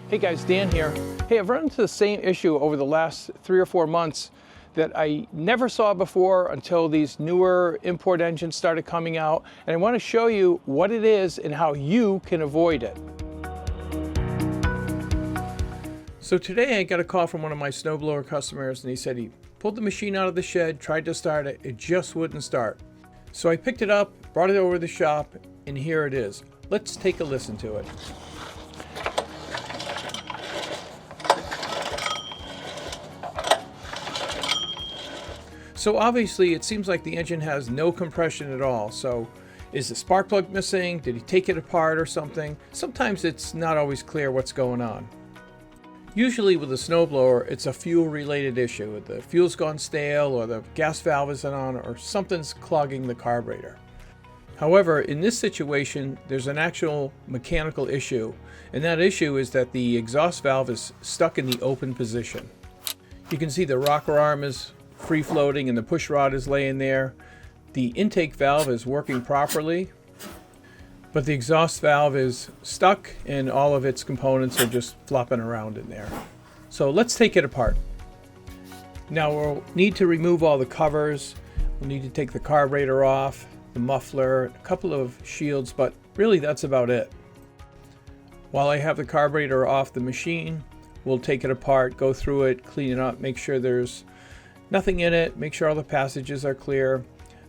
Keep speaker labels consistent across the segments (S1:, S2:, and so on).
S1: Hey guys, Dan here. Hey, I've run into the same issue over the last 3 or 4 months that I never saw before until these newer import engines started coming out, and I want to show you what it is and how you can avoid it. So today I got a call from one of my snowblower customers, and he said he pulled the machine out of the shed, tried to start it, it just wouldn't start. So I picked it up, brought it over to the shop, and here it is. Let's take a listen to it. So obviously it seems like the engine has no compression at all. So is the spark plug missing? Did he take it apart or something? Sometimes it's not always clear what's going on. Usually with a snowblower, it's a fuel related issue. The fuel's gone stale, or the gas valve isn't on, or something's clogging the carburetor. However, in this situation, there's an actual mechanical issue, and that issue is that the exhaust valve is stuck in the open position. You can see the rocker arm is free floating and the push rod is laying there. The intake valve is working properly, but the exhaust valve is stuck and all of its components are just flopping around in there. So let's take it apart. Now we'll need to remove all the covers. We'll need to take the carburetor off, the muffler, a couple of shields, but really that's about it. While I have the carburetor off the machine, we'll take it apart, go through it, clean it up, make sure there's nothing in it, make sure all the passages are clear.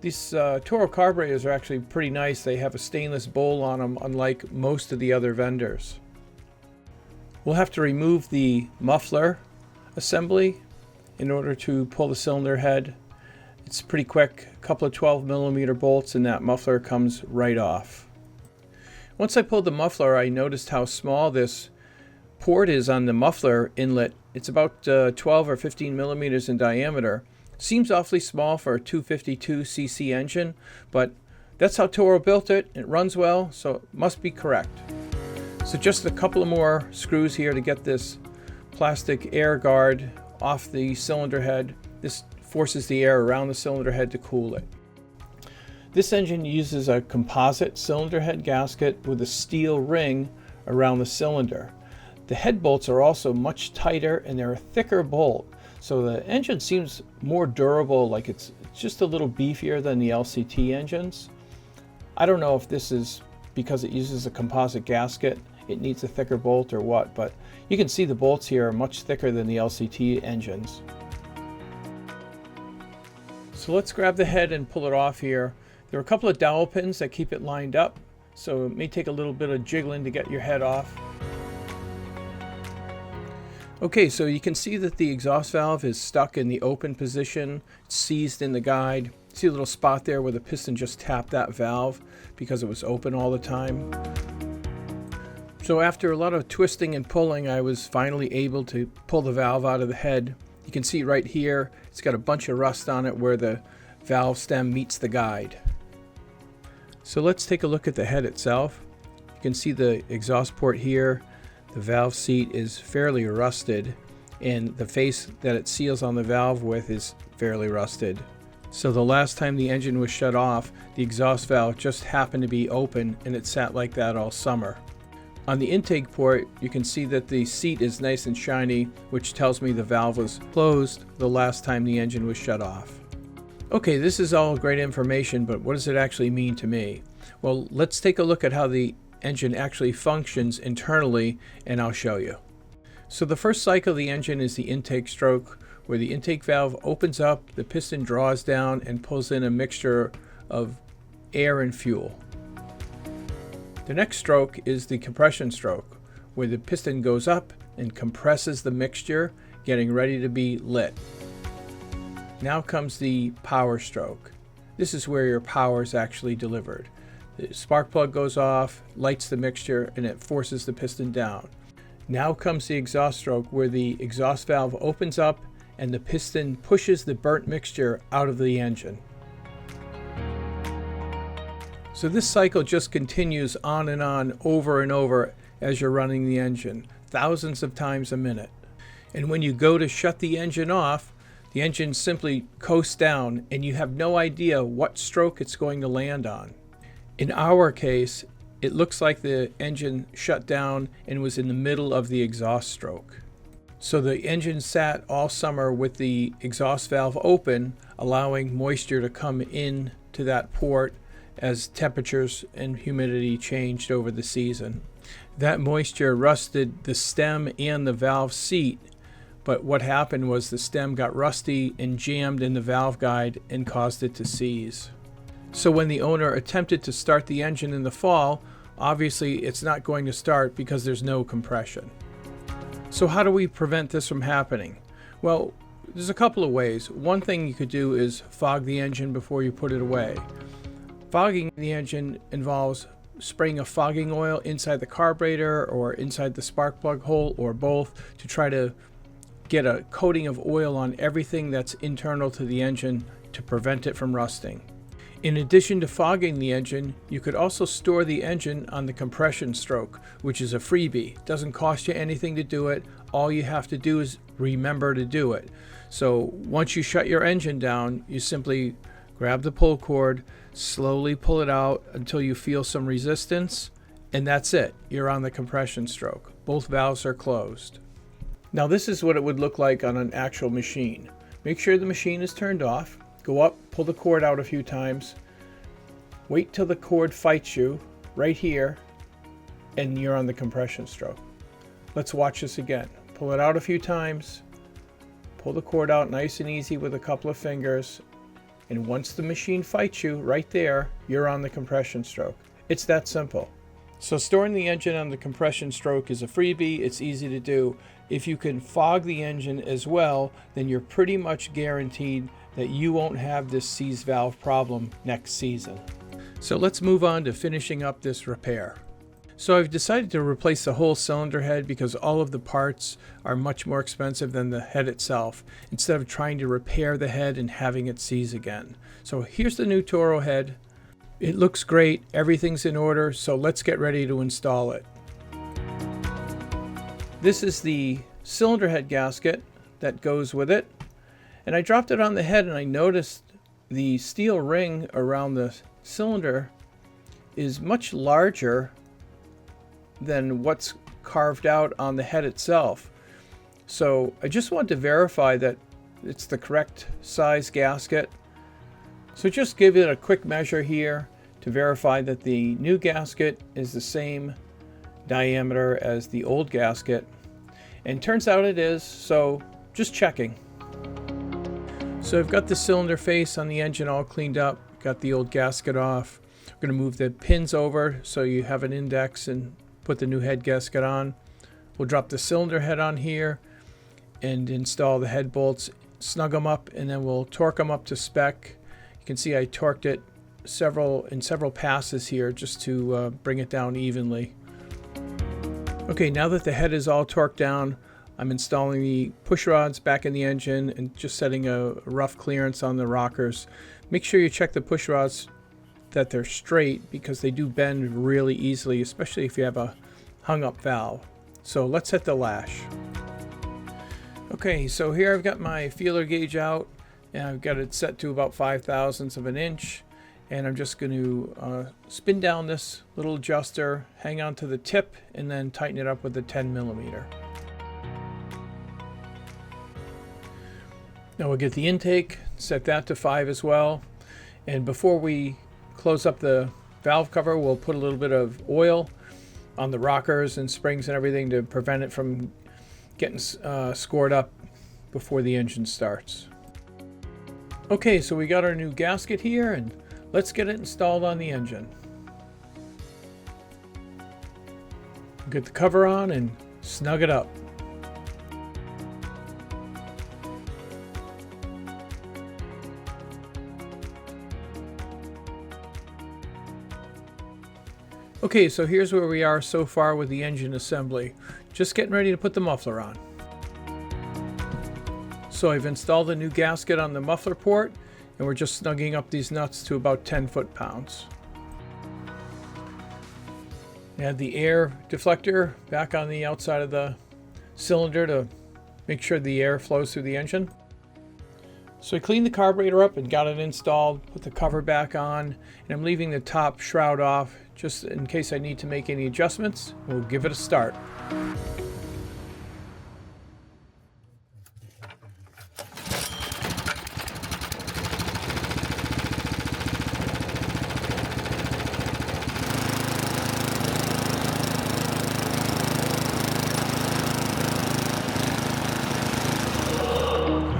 S1: These Toro carburetors are actually pretty nice. They have a stainless bowl on them, unlike most of the other vendors. We'll have to remove the muffler assembly in order to pull the cylinder head. It's pretty quick, a couple of 12mm bolts and that muffler comes right off. Once I pulled the muffler, I noticed how small this port is on the muffler inlet. It's about 12 or 15 millimeters in diameter. Seems awfully small for a 252cc engine, but that's how Toro built it. It runs well, so it must be correct. So just a couple of more screws here to get this plastic air guard off the cylinder head. This forces the air around the cylinder head to cool it. This engine uses a composite cylinder head gasket with a steel ring around the cylinder. The head bolts are also much tighter and they're a thicker bolt, so the engine seems more durable, like it's just a little beefier than the LCT engines. I don't know if this is because it uses a composite gasket, it needs a thicker bolt or what, but you can see the bolts here are much thicker than the LCT engines. So let's grab the head and pull it off here. There are a couple of dowel pins that keep it lined up, so it may take a little bit of jiggling to get your head off. Okay, so you can see that the exhaust valve is stuck in the open position. It's seized in the guide. See a little spot there where the piston just tapped that valve because it was open all the time. So after a lot of twisting and pulling, I was finally able to pull the valve out of the head. You can see right here, it's got a bunch of rust on it where the valve stem meets the guide. So let's take a look at the head itself. You can see the exhaust port here. The valve seat is fairly rusted, and the face that it seals on the valve with is fairly rusted. So the last time the engine was shut off, the exhaust valve just happened to be open, and it sat like that all summer. On the intake port, you can see that the seat is nice and shiny, which tells me the valve was closed the last time the engine was shut off. Okay, this is all great information, but what does it actually mean to me? Well, let's take a look at how the engine actually functions internally, and I'll show you. So the first cycle of the engine is the intake stroke, where the intake valve opens up, the piston draws down and pulls in a mixture of air and fuel. The next stroke is the compression stroke, where the piston goes up and compresses the mixture, getting ready to be lit. Now comes the power stroke. This is where your power is actually delivered. The spark plug goes off, lights the mixture, and it forces the piston down. Now comes the exhaust stroke, where the exhaust valve opens up and the piston pushes the burnt mixture out of the engine. So this cycle just continues on and on, over and over, as you're running the engine, thousands of times a minute. And when you go to shut the engine off, the engine simply coasts down and you have no idea what stroke it's going to land on. In our case, it looks like the engine shut down and was in the middle of the exhaust stroke. So the engine sat all summer with the exhaust valve open, allowing moisture to come in to that port as temperatures and humidity changed over the season. That moisture rusted the stem and the valve seat, but what happened was the stem got rusty and jammed in the valve guide and caused it to seize. So when the owner attempted to start the engine in the fall, obviously it's not going to start because there's no compression. So how do we prevent this from happening? Well, there's a couple of ways. One thing you could do is fog the engine before you put it away. Fogging the engine involves spraying a fogging oil inside the carburetor or inside the spark plug hole or both to try to get a coating of oil on everything that's internal to the engine to prevent it from rusting. In addition to fogging the engine, you could also store the engine on the compression stroke, which is a freebie. It doesn't cost you anything to do it. All you have to do is remember to do it. So once you shut your engine down, you simply grab the pull cord, slowly pull it out until you feel some resistance, and that's it. You're on the compression stroke. Both valves are closed. Now this is what it would look like on an actual machine. Make sure the machine is turned off. Go up, pull the cord out a few times, wait till the cord fights you right here, and you're on the compression stroke. Let's watch this again. Pull it out a few times, pull the cord out nice and easy with a couple of fingers, and once the machine fights you right there, you're on the compression stroke. It's that simple. So storing the engine on the compression stroke is a freebie. It's easy to do. If you can fog the engine as well, then you're pretty much guaranteed that you won't have this seize valve problem next season. So let's move on to finishing up this repair. So I've decided to replace the whole cylinder head because all of the parts are much more expensive than the head itself, instead of trying to repair the head and having it seize again. So here's the new Toro head. It looks great, everything's in order, so let's get ready to install it. This is the cylinder head gasket that goes with it. And I dropped it on the head and I noticed the steel ring around the cylinder is much larger than what's carved out on the head itself. So I just wanted to verify that it's the correct size gasket. So just give it a quick measure here to verify that the new gasket is the same diameter as the old gasket. And turns out it is, so just checking. So I've got the cylinder face on the engine all cleaned up, got the old gasket off. I'm going to move the pins over so you have an index and put the new head gasket on. We'll drop the cylinder head on here and install the head bolts, snug them up, and then we'll torque them up to spec. You can see I torqued it in several passes here just to bring it down evenly. Okay, now that the head is all torqued down, I'm installing the push rods back in the engine and just setting a rough clearance on the rockers. Make sure you check the push rods that they're straight because they do bend really easily, especially if you have a hung up valve. So let's set the lash. Okay, so here I've got my feeler gauge out and I've got it set to about 5/1000ths of an inch. And I'm just going to spin down this little adjuster, hang on to the tip, and then tighten it up with a 10mm. Now we'll get the intake, set that to 5 as well. And before we close up the valve cover, we'll put a little bit of oil on the rockers and springs and everything to prevent it from getting scored up before the engine starts. Okay, so we got our new gasket here, and let's get it installed on the engine. Get the cover on and snug it up. Okay, so here's where we are so far with the engine assembly. Just getting ready to put the muffler on. So I've installed a new gasket on the muffler port, and we're just snugging up these nuts to about 10 foot-pounds. Add the air deflector back on the outside of the cylinder to make sure the air flows through the engine. So I cleaned the carburetor up and got it installed, put the cover back on, and I'm leaving the top shroud off just in case I need to make any adjustments. We'll give it a start.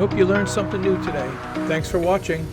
S1: I hope you learned something new today. Thanks for watching.